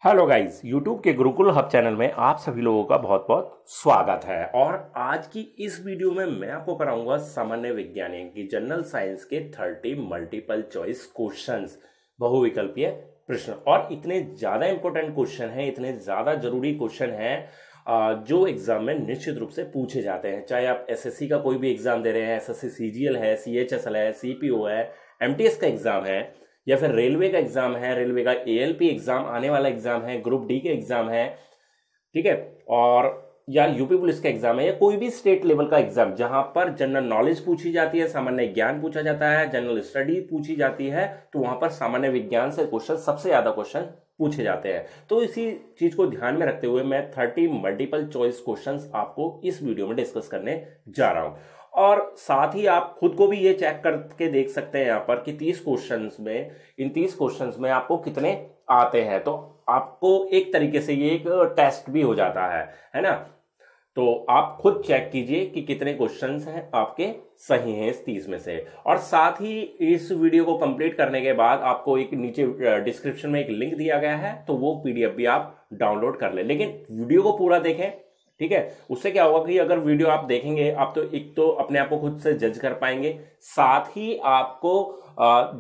Hello guys, YouTube के Gurukul hub channel में आप सभी लोगों का बहुत बहुत स्वागत है। और आज की इस वीडियो में मैं आपको कराऊंगा सामान्य विज्ञान की जनरल साइंस के 30 मल्टीपल चॉइस क्वेश्चंस, बहुविकल्पीय प्रश्न। और इतने ज्यादा इंपॉर्टेंट क्वेश्चन हैं, इतने ज्यादा जरूरी क्वेश्चन हैं जो एग्जाम में निश्चित रूप से पूछे जाते हैं। चाहे आप एसएससी का कोई भी एग्जाम दे रहे हैं, एसएससी सीजीएल है, सीएचएसएल है, सीपीओ है, एमटीएस का एग्जाम है, या फिर रेलवे का एग्जाम है, रेलवे का एएलपी एग्जाम आने वाला एग्जाम है, ग्रुप डी के एग्जाम है, ठीक है, और या यूपी पुलिस का एग्जाम है, या कोई भी स्टेट लेवल का एग्जाम जहां पर जनरल नॉलेज पूछी जाती है, सामान्य ज्ञान पूछा जाता है, जनरल स्टडी पूछी जाती है, तो वहां पर सामान्य विज्ञान से क्वेश्चन, सबसे ज्यादा क्वेश्चन पूछे जाते हैं। तो इसी चीज को ध्यान में रखते हुए मैं 30 मल्टीपल चॉइस क्वेश्चंस आपको इस वीडियो में डिस्कस करने जा रहा हूं। और साथ ही आप खुद को भी ये चेक करके देख सकते हैं यहाँ पर कि 30 क्वेश्चंस में, इन 30 क्वेश्चंस में आपको कितने आते हैं। तो आपको एक तरीके से ये एक टेस्ट भी हो जाता है ना। तो आप खुद चेक कीजिए कि कितने क्वेश्चंस हैं आपके सही हैं इस 30 में से। और साथ ही इस वीडियो को कंप्लीट करने के बाद आपको एक नीचे डिस्क्रिप्शन में एक लिंक दिया गया है, तो वो पीडीएफ भी आप डाउनलोड कर लें, लेकिन वीडियो को पूरा देखें, ठीक है। उससे क्या होगा कि अगर वीडियो आप देखेंगे, आप तो एक तो अपने आप को खुद से जज कर पाएंगे, साथ ही आपको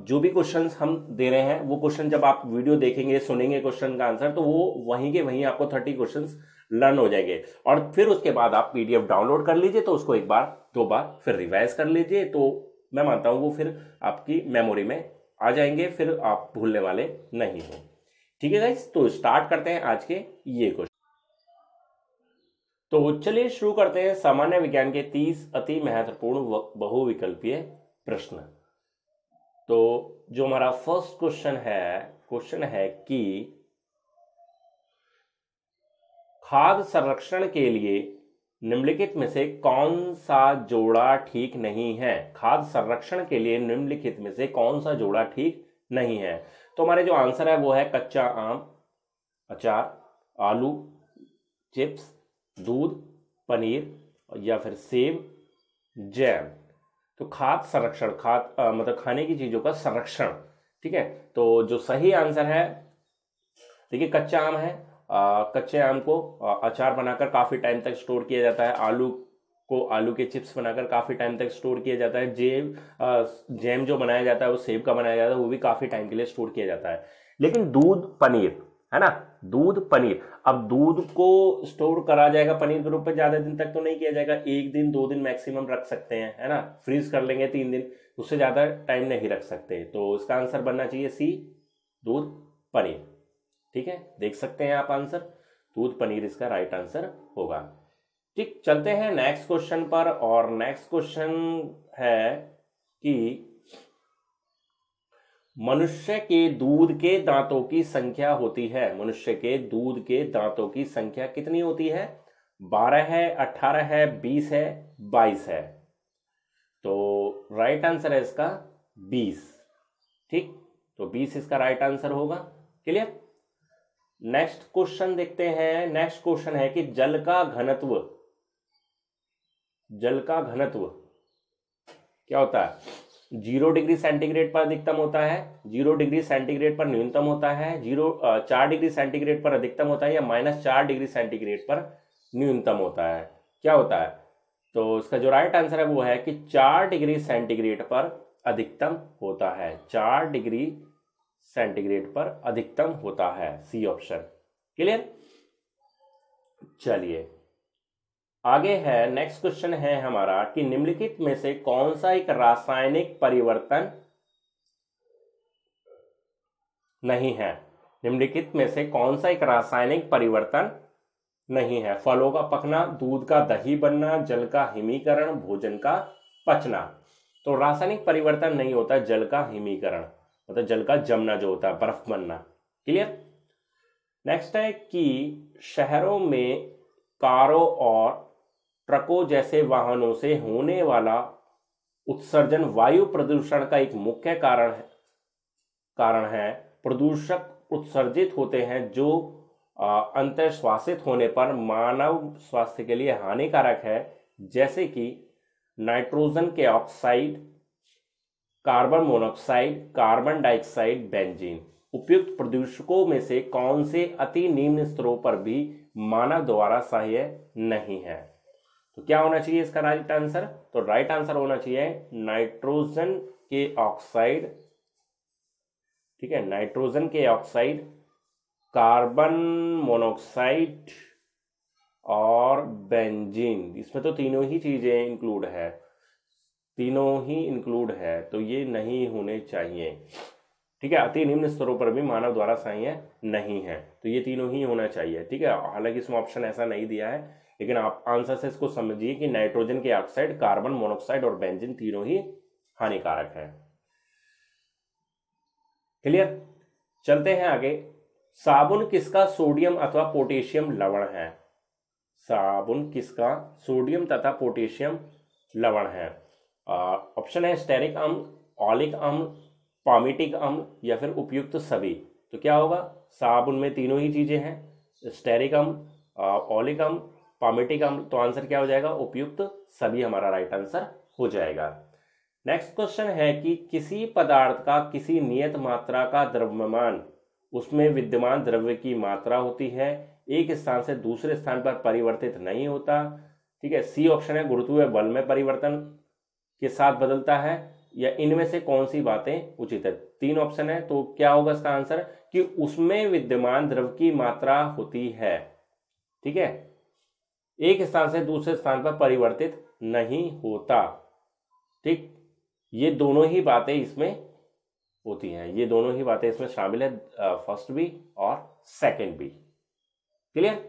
जो भी क्वेश्चंस हम दे रहे हैं वो क्वेश्चन जब आप वीडियो देखेंगे, सुनेंगे क्वेश्चन का आंसर, तो वो वहीं के वहीं आपको 30 क्वेश्चंस लर्न हो जाएंगे। और फिर उसके बाद आप पीडीएफ डाउनलोड कर लीजिए, तो उसको एक बार दो बार फिर रिवाइज कर लीजिए, तो मैं मानता हूं वो फिर आपकी मेमोरी में आ जाएंगे, फिर आप भूलने वाले नहीं हो। ठीक है गाइस, तो स्टार्ट करते हैं आज के ये क्वेश्चन। तो चलिए शुरू करते हैं सामान्य विज्ञान के 30 अति महत्वपूर्ण बहुविकल्पीय प्रश्न। तो जो हमारा फर्स्ट क्वेश्चन है कि खाद्य संरक्षण के लिए निम्नलिखित में से कौन सा जोड़ा ठीक नहीं है। खाद्य संरक्षण के लिए निम्नलिखित में से कौन सा जोड़ा ठीक नहीं है। तो हमारे जो आंसर है वो है कच्चा आम, अचार, आलू चिप्स, दूध, पनीर या फिर सेब, जैम। तो खाद्य संरक्षण, मतलब खाने की चीजों का संरक्षण, ठीक है। तो जो सही आंसर है, देखिए कच्चा आम है। कच्चे आम को अचार बनाकर काफी टाइम तक स्टोर किया जाता है। आलू को आलू के चिप्स बनाकर काफी टाइम तक स्टोर किया जाता है। जैम जो बनाया जाता है वो सेब का बनाया जाता है, वो भी काफी टाइम के लिए स्टोर किया जाता है। लेकिन दूध, पनीर, है ना, दूध, पनीर, अब दूध को स्टोर करा जाएगा पनीर के रूप में, ज्यादा दिन तक तो नहीं किया जाएगा, 1 दिन 2 दिन मैक्सिमम रख सकते हैं, है ना, फ्रीज कर लेंगे 3 दिन, उससे ज्यादा टाइम नहीं रख सकते। तो इसका आंसर बनना चाहिए सी, दूध, पनीर। ठीक है, देख सकते हैं आप आंसर, दूध, पनीर इसका राइट आंसर होगा। ठीक, चलते हैं नेक्स्ट क्वेश्चन पर। और नेक्स्ट क्वेश्चन है कि मनुष्य के दूध के दांतों की संख्या होती है। मनुष्य के दूध के दांतों की संख्या कितनी होती है? 12 है, 18 है, 20 है, 22 है। तो राइट आंसर है इसका 20। ठीक, तो 20 इसका राइट आंसर होगा। क्लियर। नेक्स्ट क्वेश्चन देखते हैं। नेक्स्ट क्वेश्चन है कि जल का घनत्व क्या होता है? 0 डिग्री सेंटीग्रेड पर अधिकतम होता है, 0 डिग्री सेंटीग्रेड पर न्यूनतम होता है, 4 डिग्री सेंटीग्रेड पर अधिकतम होता है, या -4 डिग्री सेंटीग्रेड पर न्यूनतम होता है। क्या होता है? तो इसका जो राइट आंसर है वो है कि 4 डिग्री सेंटीग्रेड पर अधिकतम होता है। 4 डिग्री सेंटीग्रेड पर अधिकतम होता है, सी ऑप्शन। क्लियर। चलिए आगे है। नेक्स्ट क्वेश्चन है हमारा कि निम्नलिखित में से कौन सा एक रासायनिक परिवर्तन नहीं है। निम्नलिखित में से कौन सा एक रासायनिक परिवर्तन नहीं है? फलों का पकना, दूध का दही बनना, जल का हिमीकरण, भोजन का पचना। तो रासायनिक परिवर्तन नहीं होता जल का हिमीकरण, मतलब जल का जमना जो होता है, बर्फ बनना। क्लियर। नेक्स्ट है कि शहरों में कारों और ट्रकों जैसे वाहनों से होने वाला उत्सर्जन वायु प्रदूषण का एक मुख्य कारण है। प्रदूषक उत्सर्जित होते हैं जो अंतर्श्वासित होने पर मानव स्वास्थ्य के लिए हानिकारक है, जैसे कि नाइट्रोजन के oxide, carbon monoxide, carbon dioxide, benzene. उपयुक्त प्रदूषकों में से कौन से अति निम्न स्तरों पर भी मानव द्वारा सह्य नहीं है? तो क्या होना चाहिए इसका राइट आंसर? तो राइट आंसर होना चाहिए नाइट्रोजन के ऑक्साइड, ठीक है, नाइट्रोजन के ऑक्साइड, कार्बन मोनोऑक्साइड और बेंजीन। इसमें तो तीनों ही चीजें इंक्लूड है, तीनों ही इंक्लूड है, तो ये नहीं होने चाहिए, ठीक है। अति निम्न स्तरों पर भी मानव द्वारा सह्य नहीं है, तो ये तीनों ही होना चाहिए, ठीक है। हालांकि इसमें ऑप्शन ऐसा नहीं दिया है, लेकिन आप आंसर से इसको समझिए कि नाइट्रोजन के ऑक्साइड, कार्बन मोनोऑक्साइड और बेंजीन तीनों ही हानिकारक है। क्लियर? चलते हैं आगे। साबुन किसका सोडियम अथवा पोटेशियम लवण है? साबुन किसका सोडियम तथा पोटेशियम लवण है? ऑप्शन है स्टेरिक अम्ल, ऑलिक अम्ल, पामिटिक अम्ल या फिर उपयुक्त सभी। तो क्या होगा? साबुन में तीनों ही चीजें हैं, स्टेरिक अम्ल, ऑलिक अम्ल, पामिटिक अम्ल, तो आंसर क्या हो जाएगा? उपयुक्त सभी हमारा राइट आंसर हो जाएगा। नेक्स्ट क्वेश्चन है कि किसी पदार्थ का किसी नियत मात्रा का द्रव्यमान, उसमें विद्यमान द्रव्य की मात्रा होती है, एक स्थान से दूसरे स्थान पर परिवर्तित नहीं होता, ठीक है। सी ऑप्शन है गुरुत्वीय बल में परिवर्तन के साथ बदलता है, या इनमें से कौन सी बातें उचित है? तीन ऑप्शन है, तो क्या होगा इसका आंसर? कि उसमें विद्यमान द्रव्य की मात्रा होती है, ठीक है, एक स्थान से दूसरे स्थान पर परिवर्तित नहीं होता, ठीक। ये दोनों ही बातें इसमें होती हैं, ये दोनों ही बातें इसमें शामिल है, फर्स्ट भी और सेकंड भी। क्लियर?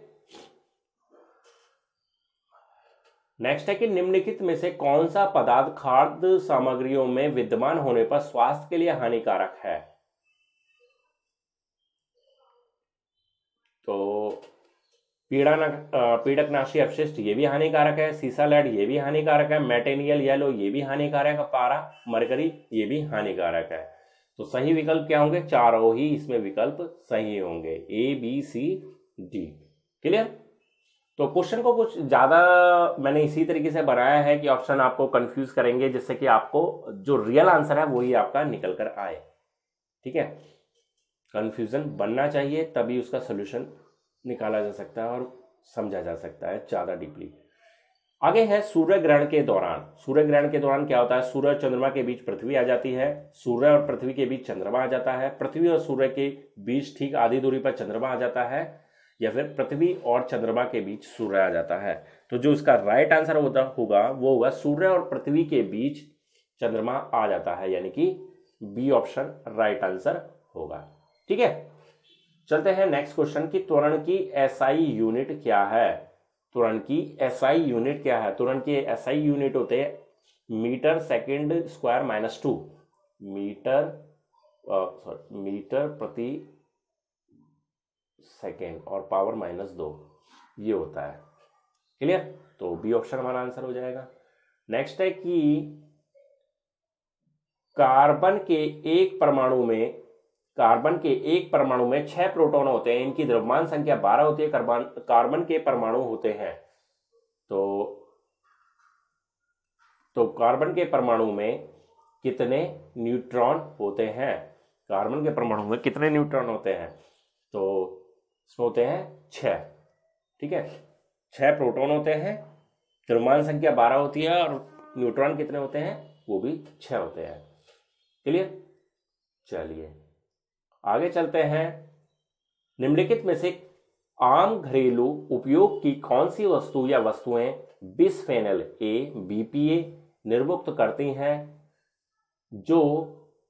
नेक्स्ट है कि निम्नलिखित में से कौन सा पदार्थ खाद्य सामग्रियों में विद्यमान होने पर स्वास्थ्य के लिए हानिकारक है? तो पीड़कनाशी अपशिष्ट ये भी हानिकारक है, सीसा लेड ये भी हानिकारक है, मेटेनियल येलो ये भी हानिकारक है, पारा मरकरी ये भी हानिकारक है। तो सही विकल्प क्या होंगे? चारों ही इसमें विकल्प सही होंगे, A B C D. Clear? तो क्वेश्चन को कुछ ज्यादा मैंने इसी तरीके से बनाया है कि ऑप्शन आपको कंफ्यूज करेंगे, जिससे कि आपको जो रियल आंसर है वही आपका निकल कर आए, ठीक है। कंफ्यूजन बनना चाहिए, तभी उसका सोल्यूशन निकाला जा सकता है और समझा जा सकता है ज्यादा डीपली। आगे है सूर्य ग्रहण के दौरान। सूर्य ग्रहण के दौरान क्या होता है? सूर्य और चंद्रमा के बीच पृथ्वी आ जाती है, सूर्य और पृथ्वी के बीच चंद्रमा आ जाता है, पृथ्वी और सूर्य के बीच ठीक आधी दूरी पर चंद्रमा आ जाता है, या फिर पृथ्वी और चंद्रमा के बीच सूर्य आ जाता है। तो जो इसका राइट आंसर होगा वो होगा सूर्य और पृथ्वी के बीच चंद्रमा आ जाता है, यानी कि बी ऑप्शन राइट आंसर होगा, ठीक है। चलते हैं नेक्स्ट क्वेश्चन की त्वरण की एसआई यूनिट क्या है? त्वरण की एसआई यूनिट क्या है? त्वरण की एसआई यूनिट होते हैं metre second square minus 2, metre प्रति सेकेंड और पावर -2, ये होता है। क्लियर? तो बी ऑप्शन हमारा आंसर हो जाएगा। नेक्स्ट है कि कार्बन के एक परमाणु में 6 प्रोटॉन होते हैं, इनकी द्रव्यमान संख्या 12 होती है। कार्बन के परमाणु होते हैं, तो कार्बन के परमाणु में कितने न्यूट्रॉन होते हैं? कार्बन के परमाणु में कितने न्यूट्रॉन होते हैं? तो इसमें होते हैं 6, ठीक है। 6 प्रोटॉन होते हैं, द्रव्यमान संख्या 12 होती है, और न्यूट्रॉन कितने होते हैं? वो भी 6 होते हैं। क्लियर? चलिए आगे चलते हैं। निम्नलिखित में से आम घरेलू उपयोग की कौन सी वस्तु या वस्तुएं बिस्फेनल ए बीपीए निर्मुक्त करती हैं, जो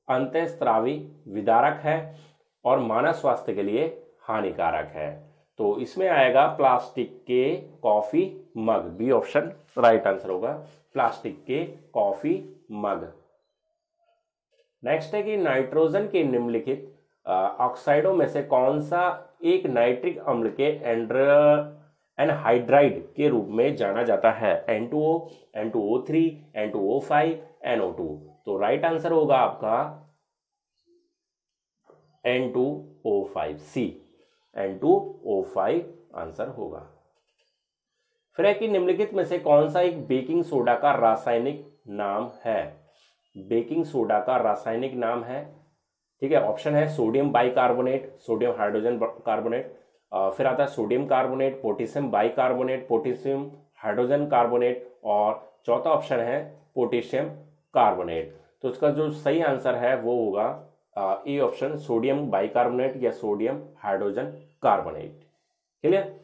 अंतःस्रावी विदारक है और मानव स्वास्थ्य के लिए हानिकारक है? तो इसमें आएगा प्लास्टिक के coffee mug, B option right answer होगा, प्लास्टिक के कॉफी मग। नेक्स्ट है कि नाइट्रोजन के निम्नलिखित ऑक्साइडों में से कौन सा एक नाइट्रिक अम्ल के एनहाइड्राइड के रूप में जाना जाता है? N2O, N2O3, N2O5, NO2। तो राइट आंसर होगा आपका N2O5, सी N2O5 आंसर होगा। फिर है कि निम्नलिखित में से कौन सा एक बेकिंग सोडा का रासायनिक नाम है? बेकिंग सोडा का रासायनिक नाम है ठीक है, ऑप्शन है sodium bicarbonate, sodium hydrogen carbonate, फिर आता है sodium carbonate, potassium bicarbonate, potassium hydrogen carbonate, और चौथा ऑप्शन है पोटेशियम कार्बोनेट। तो इसका जो सही आंसर है वो होगा ए ऑप्शन, सोडियम बाइकार्बोनेट या सोडियम हाइड्रोजन कार्बोनेट। क्लियर।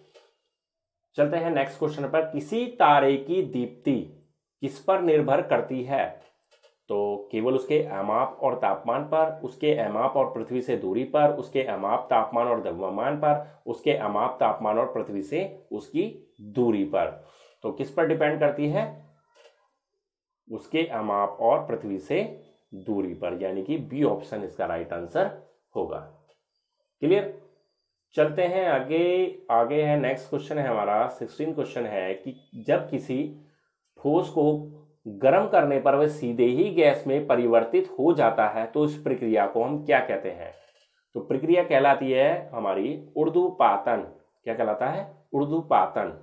चलते हैं नेक्स्ट क्वेश्चन पर। किसी तारे की दीप्ति किस पर निर्भर करती है? तो केवल उसके अमाप और तापमान पर, उसके अमाप और पृथ्वी से दूरी पर, उसके अमाप तापमान और द्रव्यमान पर, उसके अमाप तापमान और पृथ्वी से उसकी दूरी पर। तो किस पर डिपेंड करती है? उसके अमाप और पृथ्वी से दूरी पर, यानी कि बी ऑप्शन इसका राइट आंसर होगा। क्लियर। चलते हैं आगे। आगे है नेक्स्ट क्वेश्चन है हमारा 16 क्वेश्चन है कि जब किसी ठोस को गर्म करने पर वह सीधे ही गैस में परिवर्तित हो जाता है तो इस प्रक्रिया को हम क्या कहते हैं? तो प्रक्रिया कहलाती है हमारी ऊर्ध्वपातन। क्या कहलाता है? ऊर्ध्वपातन।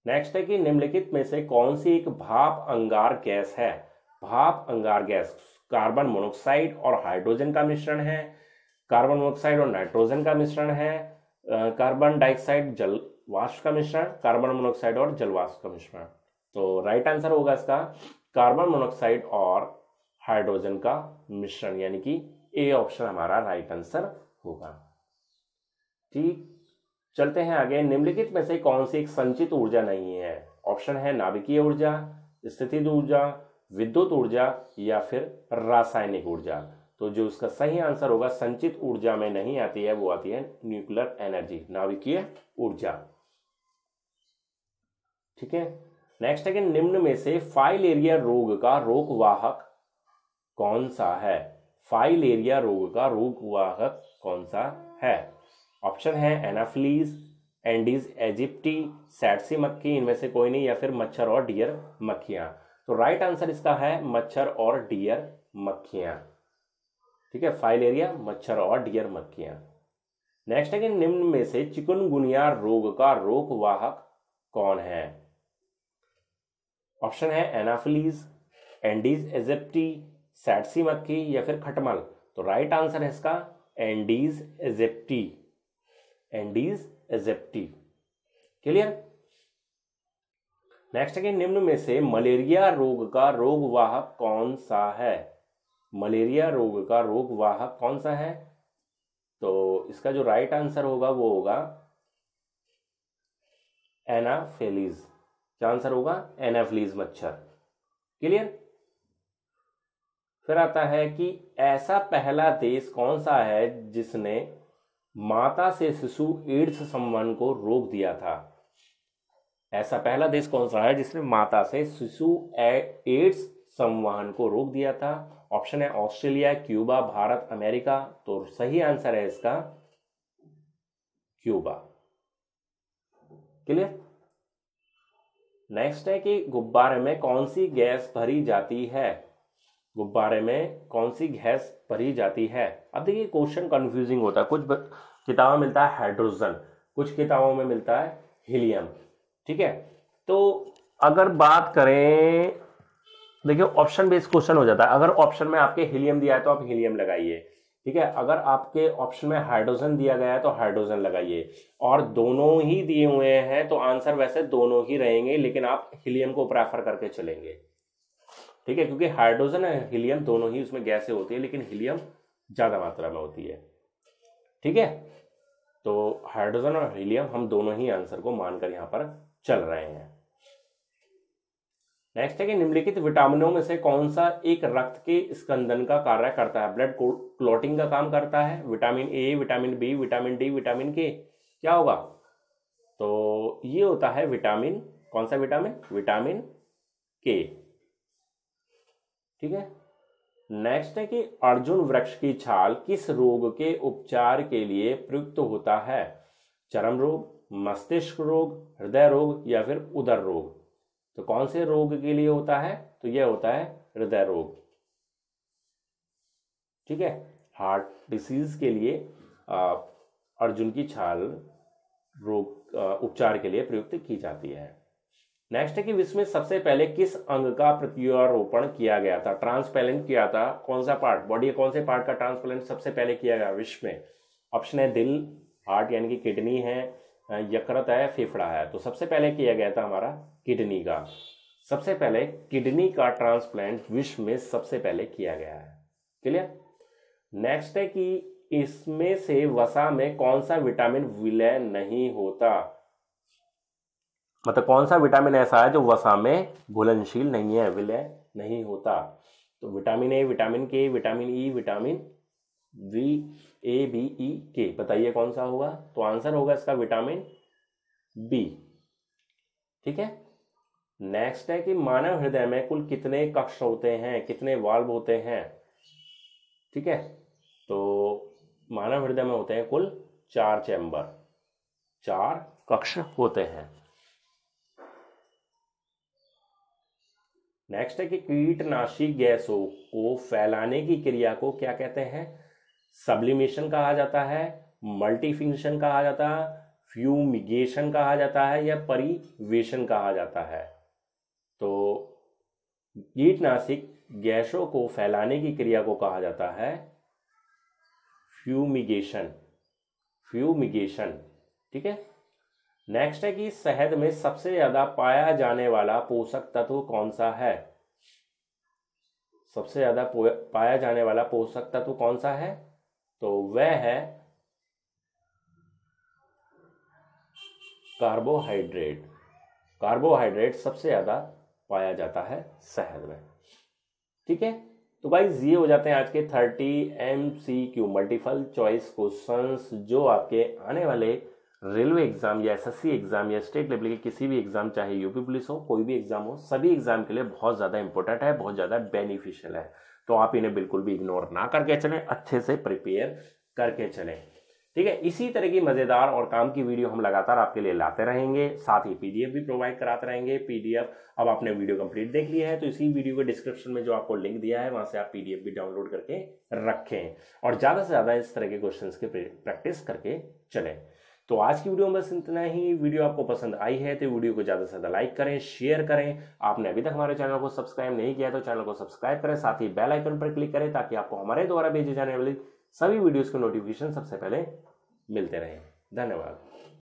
नेक्स्ट है कि निम्नलिखित में से कौन सी एक भाप अंगार गैस है? भाप अंगार गैस कार्बन मोनोऑक्साइड और हाइड्रोजन का मिश्रण है, कार्बन मोनोऑक्साइड और नाइट्रोजन का मिश्रण है, कार्बन डाइऑक्साइड जल वाष्प का मिश्रण, कार्बन मोनोऑक्साइड और जल वाष्प का मिश्रण। तो राइट आंसर होगा इसका कार्बन मोनोऑक्साइड और हाइड्रोजन का मिश्रण, यानी कि ए ऑप्शन हमारा राइट आंसर होगा। ठीक। चलते हैं आगे। निम्नलिखित में से कौन सी एक संचित ऊर्जा नहीं है? ऑप्शन है नाभिकीय ऊर्जा, स्थितिज ऊर्जा, विद्युत ऊर्जा या फिर रासायनिक ऊर्जा। तो जो उसका सही आंसर होगा संचित ऊर्जा में नहीं आती है, वो आती है न्यूक्लियर एनर्जी, नाभिकीय ऊर्जा। ठीक है। नेक्स्ट है कि निम्न में से फाइलेरिया रोग का रोगवाहक कौन सा है? फाइलेरिया रोग का रोगवाहक कौन सा है? ऑप्शन है एनाफिलीज, एंडीज एजिप्टी, सैटसी मक्खी, इनमें से कोई नहीं, या फिर मच्छर और डियर मक्खियां। तो राइट आंसर इसका है मच्छर और डियर मक्खियां। ठीक है, फाइलेरिया, मच्छर और डियर मक्खियां। नेक्स्ट है कि निम्न में से चिकुनगुनिया रोग का रोगवाहक कौन है? ऑप्शन है एनाफिलीज, एंडीज एजिप्टी, सैटसी मक्खी या फिर खटमल। तो राइट आंसर है इसका Andes aegypti, Andes aegypti. Clear. Next है कि निम्न में से मलेरिया रोग का रोगवाहक कौन सा है? मलेरिया रोग का रोगवाहक कौन सा है? तो इसका जो राइट आंसर होगा वो होगा एनाफिलीज। क्या आंसर होगा? एनाफिलीज मच्छर। क्लियर। फिर आता है कि ऐसा पहला देश कौन सा है जिसने माता से शिशु एड्स संवहन को रोक दिया था? ऐसा पहला देश कौन सा है जिसने माता से शिशु एड्स संवहन को रोक दिया था? ऑप्शन है ऑस्ट्रेलिया, क्यूबा, भारत, अमेरिका। तो सही आंसर है इसका क्यूबा। क्लियर। नेक्स्ट है कि गुब्बारे में कौन सी गैस भरी जाती है? गुब्बारे में कौन सी गैस भरी जाती है? अब देखिए क्वेश्चन कंफ्यूजिंग होता है। कुछ किताबों में मिलता है हाइड्रोजन, कुछ किताबों में मिलता है हीलियम। ठीक है, तो अगर बात करें, देखिए ऑप्शन बेस्ड क्वेश्चन हो जाता है। अगर ऑप्शन में आपके हीलियम दिया है तो आप हीलियम लगाइए। ठीक है, अगर आपके ऑप्शन में हाइड्रोजन दिया गया है तो हाइड्रोजन लगाइए, और दोनों ही दिए हुए हैं तो आंसर वैसे दोनों ही रहेंगे, लेकिन आप हीलियम को प्रेफर करके चलेंगे। ठीक है, क्योंकि हाइड्रोजन और हीलियम दोनों ही उसमें गैसें होती है, लेकिन हीलियम ज्यादा मात्रा में होती है। ठीक है, तो हाइड्रोजन और हीलियम हम दोनों ही आंसर को मानकर यहां पर चल रहे हैं। नेक्स्ट है कि निम्नलिखित विटामिनों में से कौन सा एक रक्त के स्कंदन का कार्य करता है? ब्लड क्लॉटिंग का काम करता है। Vitamin A, vitamin B, vitamin D, vitamin K. क्या होगा? तो ये होता है विटामिन, कौन सा विटामिन? विटामिन के। ठीक है। नेक्स्ट है कि अर्जुन वृक्ष की छाल किस रोग के उपचार के लिए प्रयुक्त होता है? चर्म रोग, मस्तिष्क रोग, हृदय रोग या फिर उदर रोग। तो कौन से रोग के लिए होता है? तो यह होता है हृदय रोग। ठीक है, हार्ट डिसीज के लिए अर्जुन की छाल रोग उपचार के लिए प्रयुक्त की जाती है। नेक्स्ट है कि विश्व में सबसे पहले किस अंग का प्रत्यारोपण किया गया था? ट्रांसप्लांट किया था कौन सा पार्ट, बॉडी के कौन से पार्ट का ट्रांसप्लांट सबसे पहले किया गया विश्व में? ऑप्शन है दिल, हार्ट यानी कि किडनी है, यकृत है, फेफड़ा है। तो सबसे पहले किया गया था हमारा किडनी का, सबसे पहले किडनी का ट्रांसप्लांट विश्व में सबसे पहले किया गया है। क्लियर? नेक्स्ट है कि इसमें से वसा में कौन सा विटामिन विलय नहीं होता? मतलब कौन सा विटामिन ऐसा है जो वसा में घुलनशील नहीं है, विलय नहीं होता? तो vitamin A, vitamin K, vitamin E, vitamin V, A B E K, बताइए कौन सा होगा? तो आंसर होगा इसका विटामिन बी। ठीक है। नेक्स्ट है कि मानव हृदय में कुल कितने कक्ष होते हैं, कितने वाल्व होते हैं? ठीक है, तो मानव हृदय में होते हैं कुल 4 चैम्बर, 4 कक्ष होते हैं। नेक्स्ट है कि कीटनाशी गैसों को फैलाने की क्रिया को क्या कहते हैं? सब्लिमेशन कहा जाता है, मल्टीफिक्शन कहा जाता है, फ्यूमिगेशन कहा जाता है या परिवेशन कहा जाता है? तो कीटनाशक गैसों को फैलाने की क्रिया को कहा जाता है फ्यूमिगेशन, फ्यूमिगेशन। ठीक है। नेक्स्ट है कि शहद में सबसे ज्यादा पाया जाने वाला पोषक तत्व कौन सा है? सबसे ज्यादा पाया जाने वाला पोषक तत्व कौन सा है? तो वह है कार्बोहाइड्रेट। कार्बोहाइड्रेट सबसे ज्यादा पाया जाता है शहद में। ठीक है। तो गाइस ये हो जाते हैं आज के 30 MCQ मल्टीपल चॉइस क्वेश्चंस जो आपके आने वाले रेलवे एग्जाम या एसएससी एग्जाम या स्टेट लेवल के किसी भी एग्जाम, चाहे यूपी पुलिस हो, कोई भी एग्जाम हो, सभी एग्जाम के लिए बहुत ज्यादा इंपॉर्टेंट है, बहुत ज्यादा बेनिफिशियल है। तो आप इन्हें बिल्कुल भी इग्नोर ना करके चलें, अच्छे से प्रिपेयर करके चलें। ठीक है। इसी तरह की मजेदार और काम की वीडियो हम लगातार आपके लिए लाते रहेंगे, साथ ही पीडीएफ भी प्रोवाइड कराते रहेंगे। पीडीएफ अब आपने वीडियो कंप्लीट देख लिया है तो इसी वीडियो के डिस्क्रिप्शन में जो आपको लिंक दिया है वहां से आप पीडीएफ भी डाउनलोड करके रखें और ज्यादा से ज्यादा इस तरह के क्वेश्चंस की प्रैक्टिस करके चलें। तो आज की वीडियो में बस इतना ही। वीडियो आपको पसंद आई है तो वीडियो को ज्यादा से ज्यादा लाइक करें, शेयर करें। आपने अभी तक हमारे चैनल को सब्सक्राइब नहीं किया तो चैनल को सब्सक्राइब करें, साथ ही बेल आइकन पर क्लिक करें ताकि आपको हमारे द्वारा भेजे जाने वाली सभी वीडियोस के नोटिफिकेशन सबसे पहले मिलते रहें। धन्यवाद।